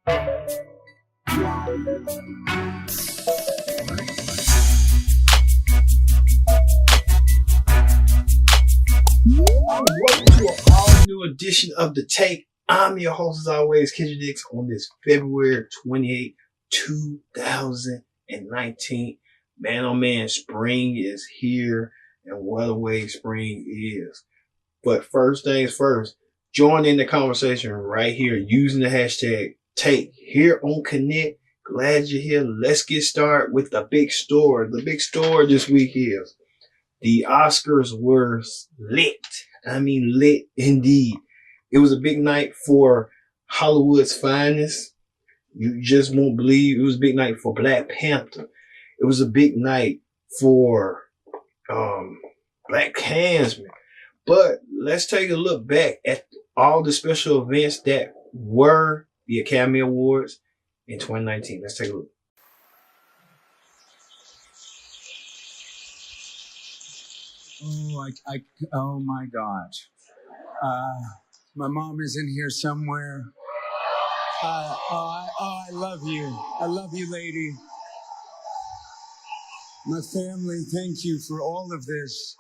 Welcome to an all-new edition of The Take. I'm your host, as always, Kendrick Dix, on this February 28, 2019. Man, oh man, spring is here, and what a way spring is. But first things first, join in the conversation right here using the hashtag Take here on Connect. Glad you're here. Let's get started with the big story. The big story this week is the Oscars were lit. I mean, lit indeed. It was a big night for Hollywood's finest. You just won't believe it was a big night for Black Panther. It was a big night for Black Klansman. But let's take a look back at all the special events that were the Academy Awards in 2019. Let's take a look. Oh my gosh. My mom is in here somewhere. I love you. I love you, lady. My family, thank you for all of this.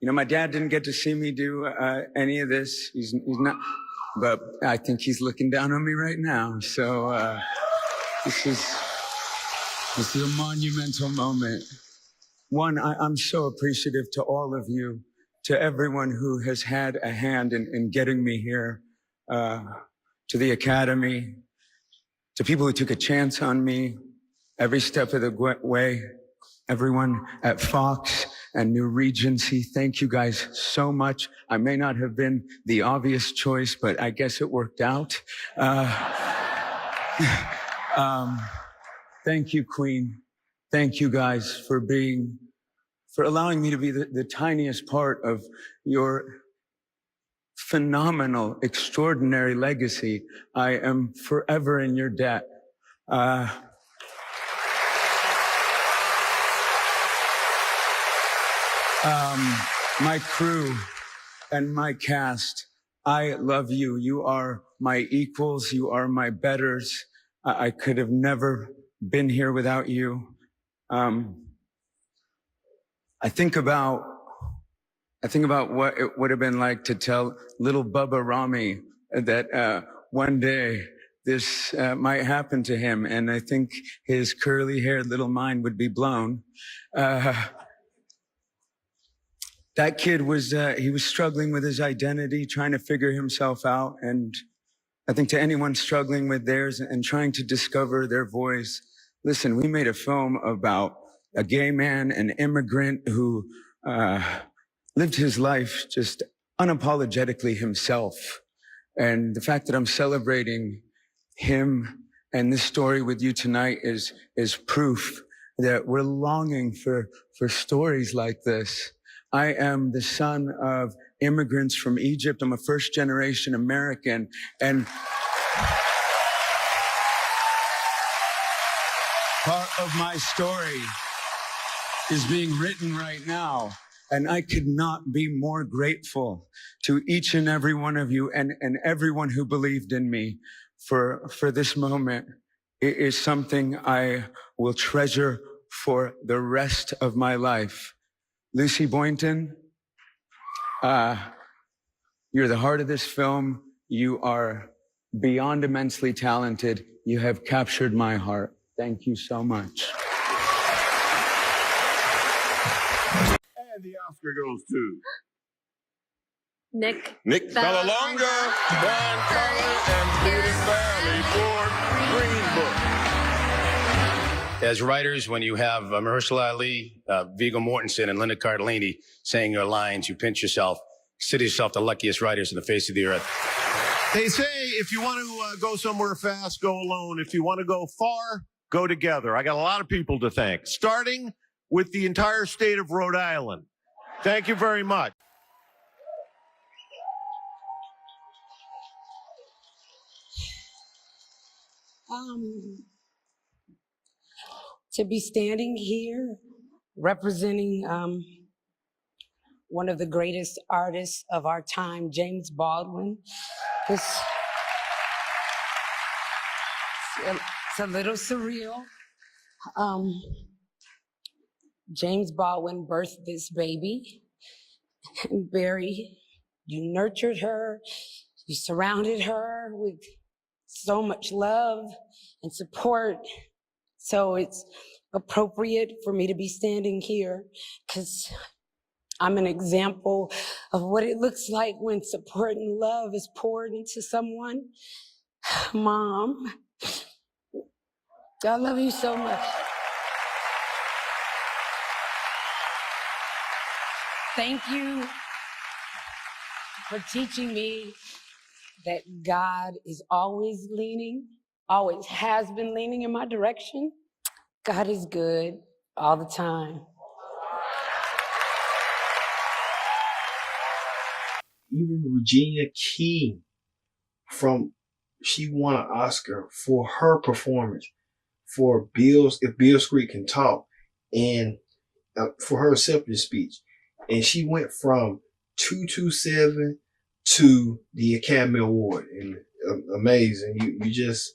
My dad didn't get to see me do any of this. He's not, but I think he's looking down on me right now. So this is a monumental moment. One, I'm so appreciative to all of you, to everyone who has had a hand in getting me here, to the Academy, to people who took a chance on me every step of the way, everyone at Fox and New Regency. Thank you guys so much. I may not have been the obvious choice, but I guess it worked out. Thank you, Queen. Thank you guys for allowing me to be the tiniest part of your phenomenal, extraordinary legacy. I am forever in your debt. My crew and my cast, I love you. You are my equals. You are my betters. I could have never been here without you. I think about what it would have been like to tell little Bubba Rami that one day this might happen to him, and I think his curly-haired little mind would be blown. That kid was struggling with his identity, trying to figure himself out, and I think to anyone struggling with theirs and trying to discover their voice, listen, we made a film about a gay man, an immigrant who lived his life just unapologetically himself. And the fact that I'm celebrating him and this story with you tonight is proof that we're longing for stories like this. I am the son of immigrants from Egypt. I'm a first-generation American, and part of my story is being written right now. And I could not be more grateful to each and every one of you and everyone who believed in me for this moment. It is something I will treasure for the rest of my life. Lucy Boynton, you're the heart of this film. You are beyond immensely talented. You have captured my heart. Thank you so much. And the Oscar goes to Nick Vallelonga, Brian Collins, and Peter Valley for Green Book. As writers, when you have Mahershala Ali, Viggo Mortensen, and Linda Cardellini saying your lines, you pinch yourself, consider yourself the luckiest writers on the face of the earth. They say if you want to go somewhere fast, go alone. If you want to go far, go together. I got a lot of people to thank, starting with the entire state of Rhode Island. Thank you very much. To be standing here representing one of the greatest artists of our time, James Baldwin. It's a little surreal. James Baldwin birthed this baby. And Barry, you nurtured her, you surrounded her with so much love and support. So it's appropriate for me to be standing here because I'm an example of what it looks like when support and love is poured into someone. Mom, I love you so much. Thank you for teaching me that God is always has been leaning in my direction. God is good all the time. Even Regina King, she won an Oscar for her performance for If Beale Street Can Talk, and for her acceptance speech. And she went from 227 to the Academy Award. And amazing. You just,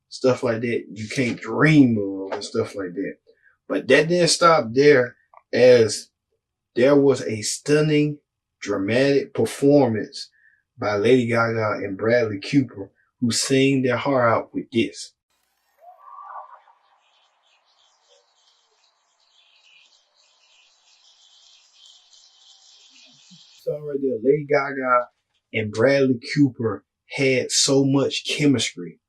stuff like that you can't dream of and stuff like that. But that didn't stop there, as there was a stunning, dramatic performance by Lady Gaga and Bradley Cooper, who sang their heart out with this. So right there, Lady Gaga and Bradley Cooper had so much chemistry.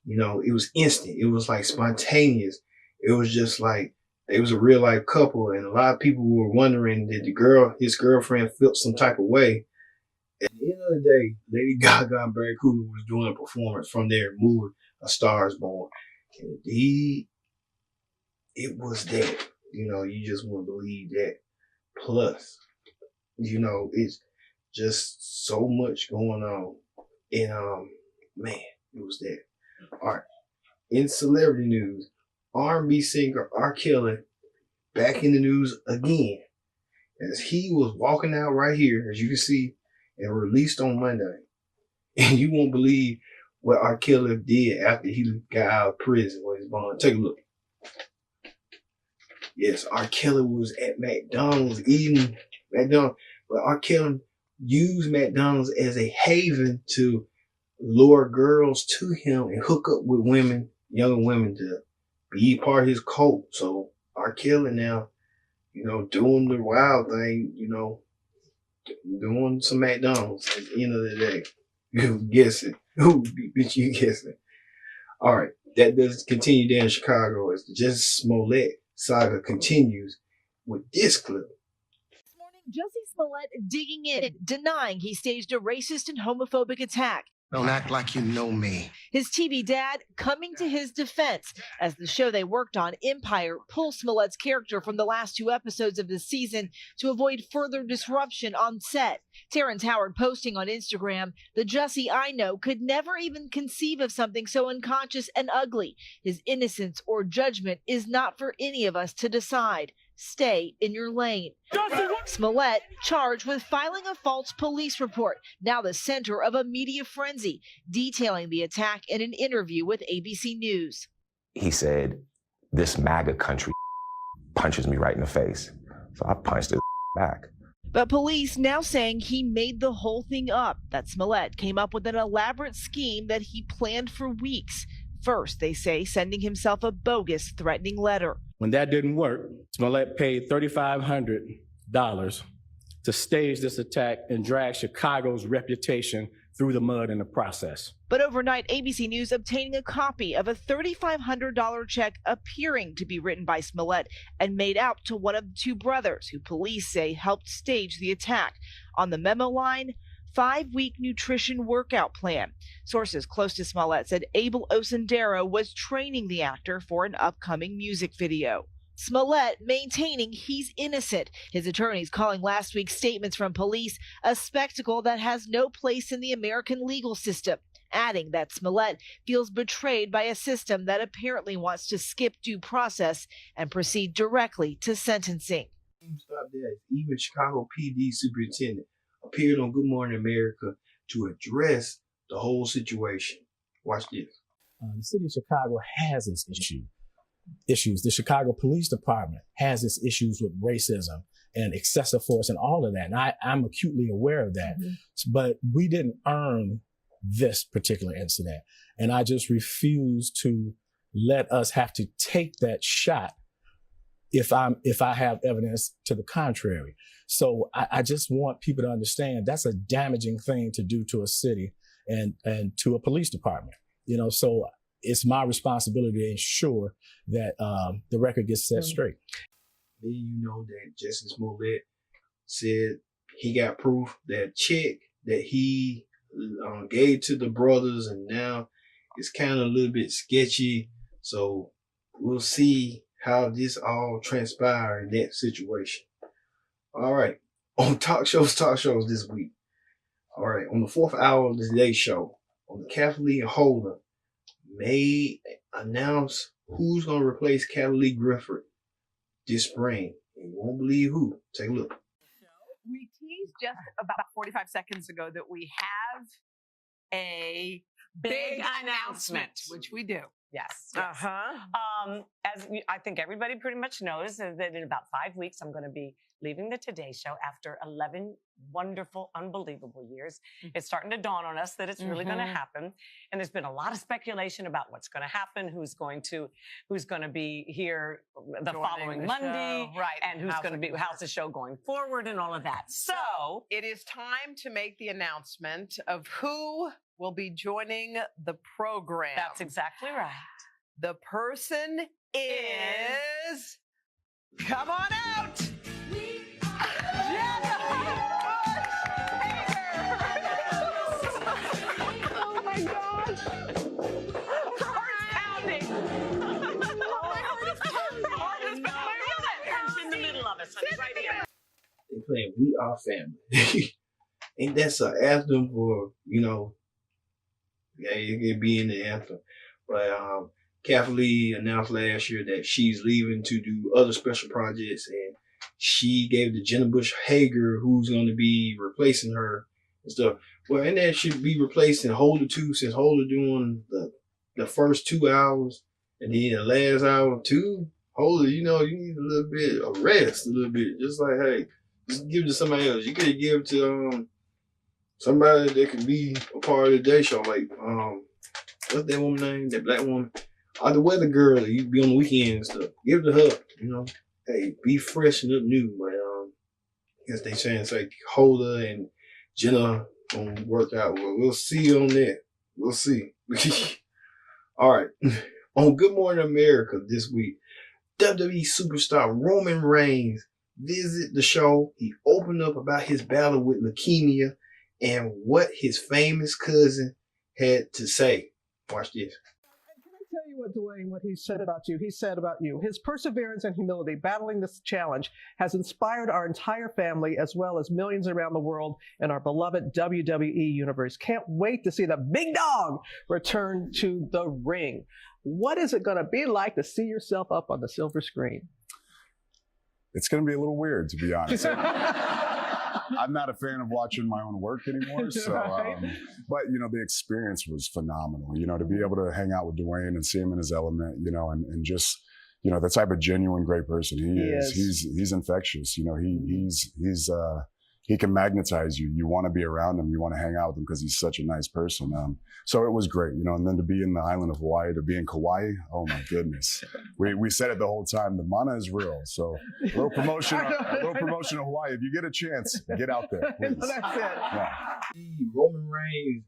You know, it was instant. It was like spontaneous. It was just like, it was a real life couple. And a lot of people were wondering, did his girlfriend felt some type of way? At the end of the day, Lady Gaga and Bradley Cooper was doing a performance from their movie, A Star Is Born. And it was that. You know, you just wouldn't believe that. Plus, you know, it's just so much going on. And man, it was that. All right. In celebrity news, R&B singer R. Kelly back in the news again, as he was walking out right here, as you can see, and released on Monday. And you won't believe what R. Kelly did after he got out of prison with his bond. Take a look. Yes, R. Kelly was at McDonald's eating McDonald's, but R. Kelly used McDonald's as a haven to lure girls to him and hook up with women, younger women, to be part of his cult. So R. Kelly now, you know, doing the wild thing, you know, doing some McDonald's at the end of the day. You guessing. Who bitch you guessing? All right. That does continue there in Chicago as the Justice Smollett saga continues with this clip. This morning, Jussie Smollett digging in, denying he staged a racist and homophobic attack. Don't act like you know me. His TV dad coming to his defense as the show they worked on, Empire, pulls Smollett's character from the last 2 episodes of the season to avoid further disruption on set. Terrence Howard posting on Instagram, "The Jussie I know could never even conceive of something so unconscious and ugly. His innocence or judgment is not for any of us to decide. Stay in your lane." Smollett charged with filing a false police report, now the center of a media frenzy, detailing the attack in an interview with ABC News. He said, "This MAGA country punches me right in the face." So I punched it back. But police now saying he made the whole thing up, that Smollett came up with an elaborate scheme that he planned for weeks. First, they say, sending himself a bogus threatening letter. When that didn't work, Smollett paid $3,500 to stage this attack and drag Chicago's reputation through the mud in the process. But overnight, ABC News obtaining a copy of a $3,500 check appearing to be written by Smollett and made out to one of the 2 brothers who police say helped stage the attack. On the memo line, 5-week nutrition workout plan. Sources close to Smollett said Abel Osendero was training the actor for an upcoming music video. Smollett maintaining he's innocent. His attorneys calling last week's statements from police a spectacle that has no place in the American legal system, adding that Smollett feels betrayed by a system that apparently wants to skip due process and proceed directly to sentencing. Stop that, even Chicago PD superintendent appeared on Good Morning America to address the whole situation. Watch this. The city of Chicago has its issues. The Chicago Police Department has its issues with racism and excessive force and all of that. And I'm acutely aware of that. Mm-hmm. But we didn't earn this particular incident. And I just refuse to let us have to take that shot if I have evidence to the contrary. So I just want people to understand that's a damaging thing to do to a city and to a police department. So it's my responsibility to ensure that the record gets set straight. Then you know that Justice Smollett said he got proof that check that he gave to the brothers, and now it's kind of a little bit sketchy. So we'll see how this all transpires in that situation. All right. On talk shows this week. All right. On the 4th hour of the Today Show, on the Kathleen and Holden, may announce who's going to replace Kathleen Griffith this spring. And you won't believe who. Take a look. We teased just about 45 seconds ago that we have a big announcement, which we do. Yes. As I think everybody pretty much knows that in about 5 weeks, I'm going to be leaving the Today Show after 11 wonderful, unbelievable years. Mm-hmm. It's starting to dawn on us that it's really going to happen. And there's been a lot of speculation about what's going to happen, who's going to be here the following Monday, right? And how's the show going forward and all of that. So it is time to make the announcement of who will be joining the program. That's exactly right. The person is, come on out, Jenna. Oh my gosh. Heart's pounding. It's in the middle of us, honey, right here. They playing We Are Family. Ain't that an anthem for, yeah, it could be in the anthem. But Kathleen announced last year that she's leaving to do other special projects, and she gave to Jenna Bush Hager, who's going to be replacing her and stuff. Well, and that should be replacing Holder too, since Holder doing the first 2 hours, and then the last hour too. Holder, you need a little bit of rest, a little bit. Just like, hey, just give it to somebody else. You could give it to somebody that could be a part of the Day Show, like what's that woman's name? That black woman, the weather girl. You be on the weekend and stuff. Give it to her. Hey, be fresh and up new. But I guess they saying it's like Holder and Jenna gonna work out. Well, we'll see on that. We'll see. All right. On Good Morning America this week, WWE superstar Roman Reigns visited the show. He opened up about his battle with leukemia and what his famous cousin had to say. Watch this. Can I tell you what, Dwayne, what he said about you? He said about you, his perseverance and humility battling this challenge has inspired our entire family as well as millions around the world in our beloved WWE universe. Can't wait to see the big dog return to the ring. What is it going to be like to see yourself up on the silver screen? It's going to be a little weird, to be honest. I'm not a fan of watching my own work anymore. So, but the experience was phenomenal. To be able to hang out with Dwayne and see him in his element, and just, the type of genuine great person he is. He's infectious. He can magnetize you. You want to be around him. You want to hang out with him because he's such a nice person. So it was great, and then to be in the island of Hawaii, to be in Kauai, oh my goodness. We said it the whole time, the mana is real. So a little promotion of Hawaii. If you get a chance, get out there, please. That's it. Yeah. Roman Reigns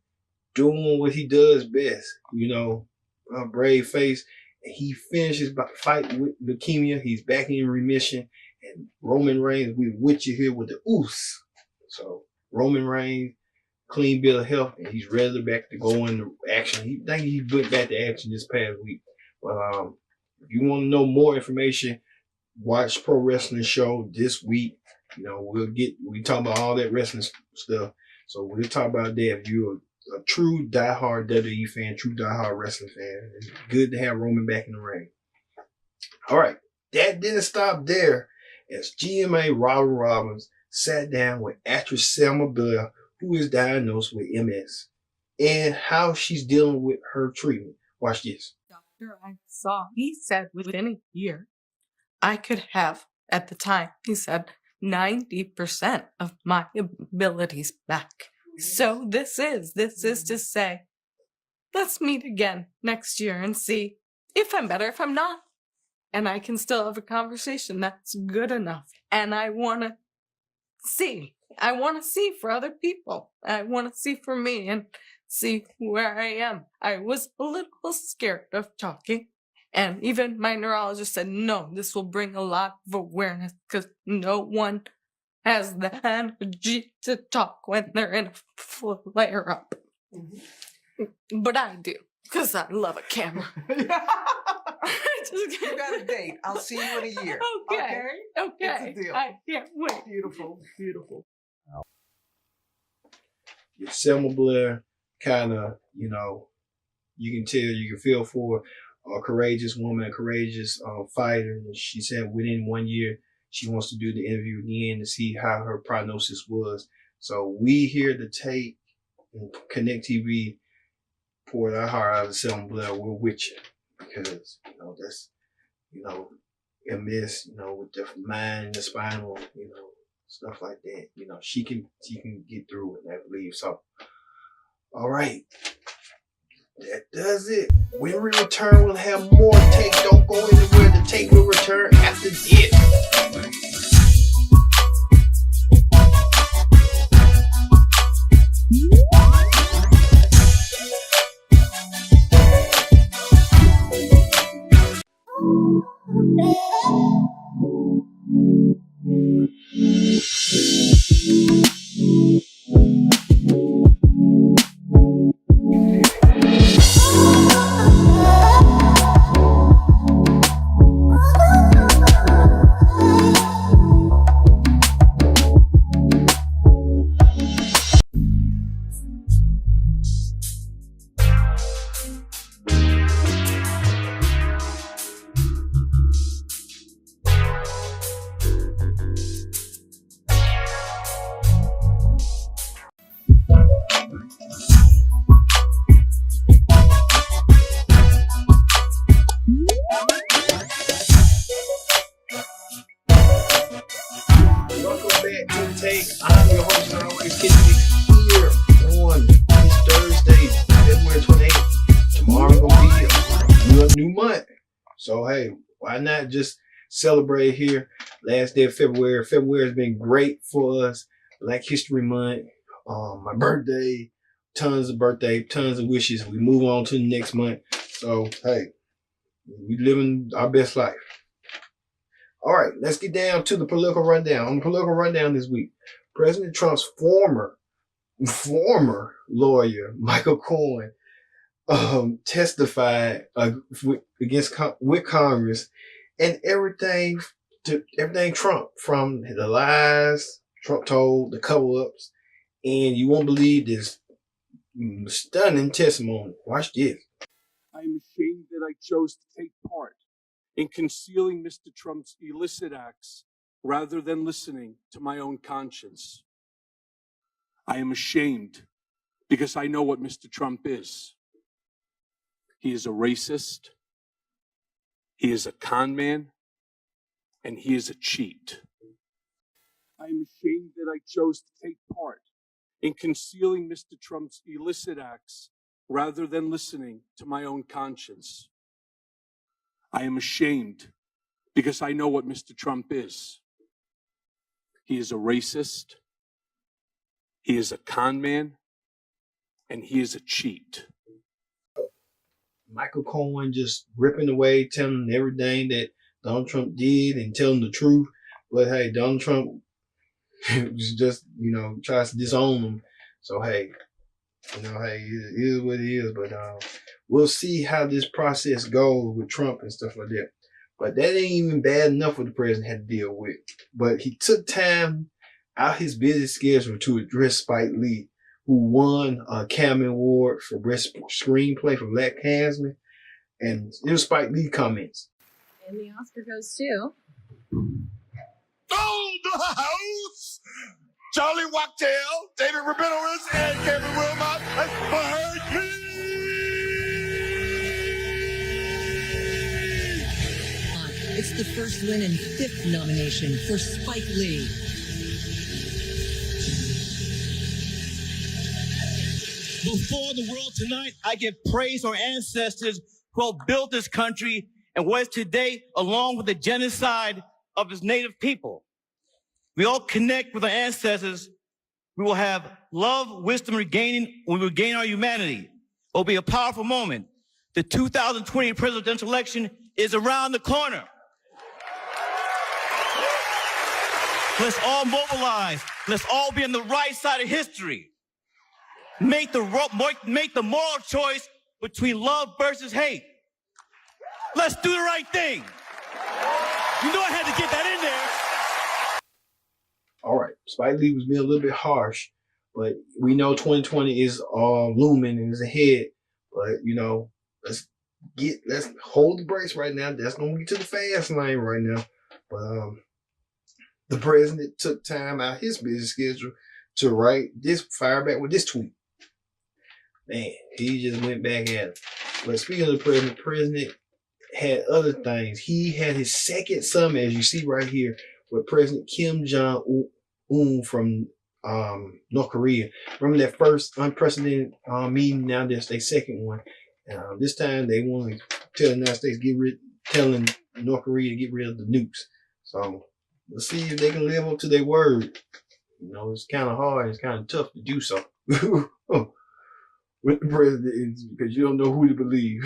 doing what he does best, a brave face. He finished his fight with leukemia. He's back in remission. And Roman Reigns, we with you here with the oos. So Roman Reigns, clean bill of health, and he's ready back to go into action. He went back to action this past week. But if you want to know more information, watch Pro Wrestling Show this week. We talk about all that wrestling stuff. So we'll talk about that. If you're a true diehard WWE fan, true diehard wrestling fan, it's good to have Roman back in the ring. All right, that didn't stop there. as GMA Robin Robbins sat down with actress Selma Blair, who is diagnosed with MS, and how she's dealing with her treatment. Watch this. Doctor I saw, he said within a year, I could have, at the time, he said, 90% of my abilities back. So this is to say, let's meet again next year and see if I'm better, if I'm not. And I can still have a conversation that's good enough. And I want to see for other people. I want to see for me and see where I am. I was a little scared of talking. And even my neurologist said, no, this will bring a lot of awareness because no one has the energy to talk when they're in a flare up. Mm-hmm. But I do, because I love a camera. You got a date. I'll see you in a year. Okay. It's a deal. I can't wait. Beautiful, beautiful. Selma Blair kind of, you can tell, you can feel for a courageous woman, a courageous fighter. And she said within 1 year, she wants to do the interview again to see how her prognosis was. So we here at the Take and Connect TV poured our heart out of Selma Blair. We're with you because, that's, MS, with the mind, the spinal, stuff like that. She can get through it, I believe. So, all right. That does it. When we return, we'll have more Take. Don't go anywhere. The Take will return after this. I'm your host, and always get here on this Thursday, February 28th. Tomorrow gonna be a new month. So hey, why not just celebrate here? Last day of February. February has been great for us. Black History Month, my birthday, tons of wishes. We move on to the next month. So hey, we living our best life. All right, let's get down to the political rundown. On the political rundown this week, President Trump's former lawyer, Michael Cohen, testified with Congress and everything Trump, from the lies Trump told, the cover-ups, and you won't believe this stunning testimony. Watch this. I am ashamed that I chose to take part in concealing Mr. Trump's illicit acts rather than listening to my own conscience. I am ashamed because I know what Mr. Trump is. He is a racist, he is a con man, and he is a cheat. I am ashamed that I chose to take part in concealing Mr. Trump's illicit acts rather than listening to my own conscience. I am ashamed because I know what Mr. Trump is. He is a racist, he is a con man, and he is a cheat. Michael Cohen just ripping away, telling everything that Donald Trump did and telling the truth. But hey, Donald Trump just, tries to disown him. So hey, it is what it is. But we'll see how this process goes with Trump and stuff like that. But that ain't even bad enough what the president had to deal with. But he took time out his busy schedule to address Spike Lee, who won a Academy Award for Best Screenplay for Black Klansman. And it was Spike Lee comments. And the Oscar goes to house. Charlie Wachtell, David Rabinowitz, and Kevin Wilmot for Hurricane. It's the first win and 5th nomination for Spike Lee. Before the world tonight, I give praise to our ancestors who helped build this country and what is today, along with the genocide of its native people. We all connect with our ancestors. We will have love, wisdom, we regain our humanity. It will be a powerful moment. The 2020 presidential election is around the corner. Let's all mobilize. Let's all be on the right side of history. Make the moral choice between love versus hate. Let's do the right thing. You know I had to get that in there. All right, Spike Lee was being a little bit harsh, but we know 2020 is looming and is ahead. But you know, let's hold the brakes right now. That's gonna get to the fast lane right now. But the president took time out of his busy schedule to fire back with this tweet. Man, he just went back at it. But speaking of the president had other things. He had his second summit, as you see right here, with President Kim Jong-un from North Korea. Remember that first unprecedented meeting? Now there's their second one. This time they want to tell the United States telling North Korea to get rid of the nukes. So let's see if they can live up to their word. You know, it's kind of hard. It's kind of tough to do so. With the president, because you don't know who to believe.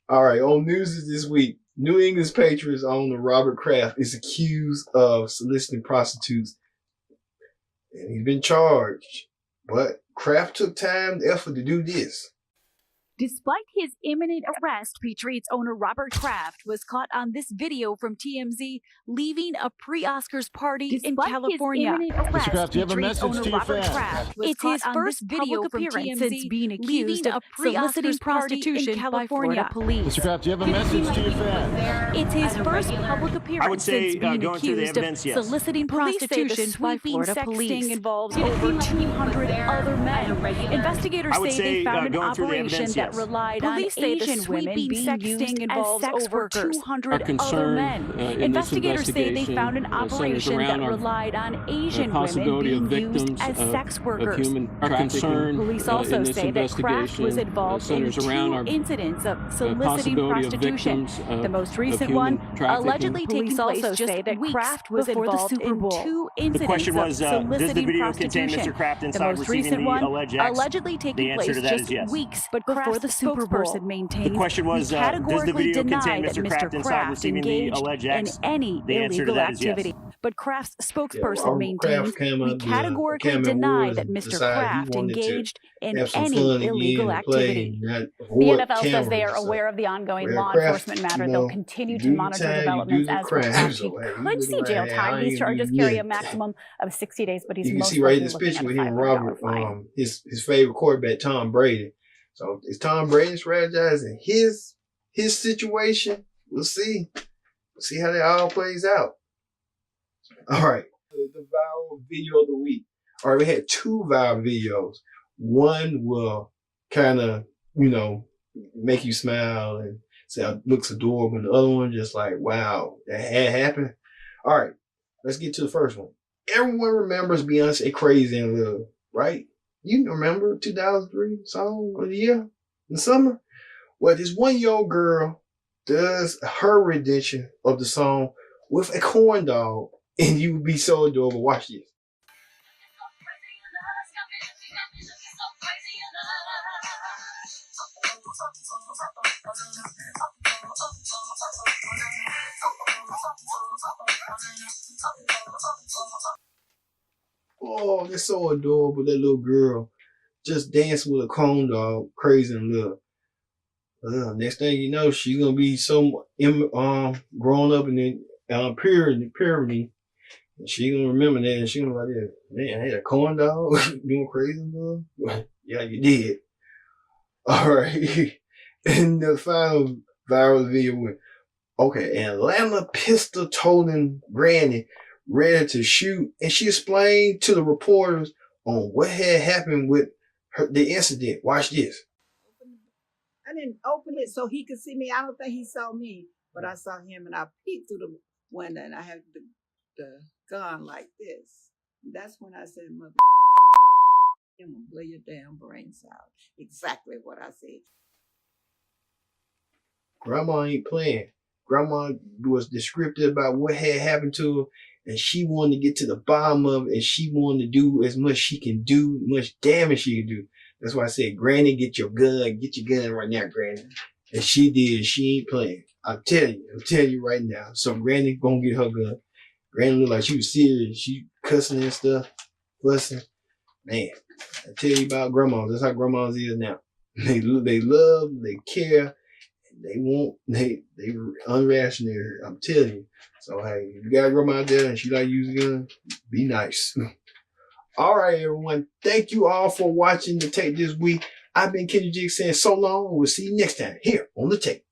All right, on news this week, New England's Patriots owner Robert Kraft is accused of soliciting prostitutes, and he's been charged. But Kraft took time and effort to do this. Despite his imminent arrest, Patriots owner Robert Kraft was caught on this video from TMZ leaving a pre-Oscars party in California. Mr. Kraft, do you have a message to your fans? It's his first video appearance since being accused of soliciting prostitution by Florida police. Mr. Kraft, do you have a message to your fans? It's his first public appearance since being accused of soliciting prostitution by Florida police. Involves over 200 other men. Investigators say they found an operation that relied on Asian women being used as sex workers. 200 other men. Investigators say they found an operation that relied on Asian women being used as sex workers. Police also say that Kraft was involved in 2 incidents of soliciting prostitution. The most recent one allegedly taking place just weeks before the Super Bowl. 2 incidents of soliciting prostitution. The most recent one allegedly taking place just weeks before the Super Bowl. Maintains the question was, does the video contain Mr. Kraft inside receiving the alleged acts? In any illegal activity. Yes. But Kraft's spokesperson maintains we categorically deny that Mr. Kraft engaged in any illegal activity. The NFL says they are aware of the ongoing law enforcement matter. They'll continue to monitor developments as Kraft. He could see jail time. These charges carry a maximum of 60 days, but he's you can see right in this picture with him and Robert, his favorite quarterback, Tom Brady. So is Tom Brady strategizing his situation? We'll see. We'll see how that all plays out. All right. The viral video of the week. All right, we had 2 viral videos. One will kind of, make you smile and say it looks adorable. And the other one just like, wow, that had happened. All right, let's get to the first one. Everyone remembers Beyonce Crazy in Love, right? You remember 2003 song of the year in the summer? Well, this 1-year-old girl does her rendition of the song with a corn dog, and you would be so adorable. Watch this. Oh, they're so adorable. That little girl just dancing with a corn dog, crazy in love. Next thing you know, she's gonna be so grown up and then purity, and she gonna remember that, and she gonna be like, man, I had a corn dog doing crazy in love. Yeah, you did. All right, and the final viral video with Okay, Atlanta pistol toting granny ready to shoot, and she explained to the reporters on what had happened with the incident. Watch this. I didn't open it so he could see me. I don't think he saw me, but I saw him, and I peeked through the window, and I had the gun like this. That's when I said, "Mother, I'm gonna blow your damn brains out." Exactly what I said. Grandma ain't playing. Grandma was descriptive about what had happened to her, and she wanted to get to the bottom of it, and she wanted to do as much she can do, much damage she can do. That's why I said, Granny, get your gun right now, Granny. And she did. She ain't playing. I'm telling you right now. So Granny gonna get her gun. Granny looked like she was serious. She cussing and stuff, fussing. Man, I tell you about grandmas. That's how grandmas is now. They love, they care. They unrationary. I'm telling you. So hey, if you got a grandma out there and she like using a gun, be nice. All right, everyone. Thank you all for watching the tape this week. I've been Kenny Jig saying so long. We'll see you next time here on the tape.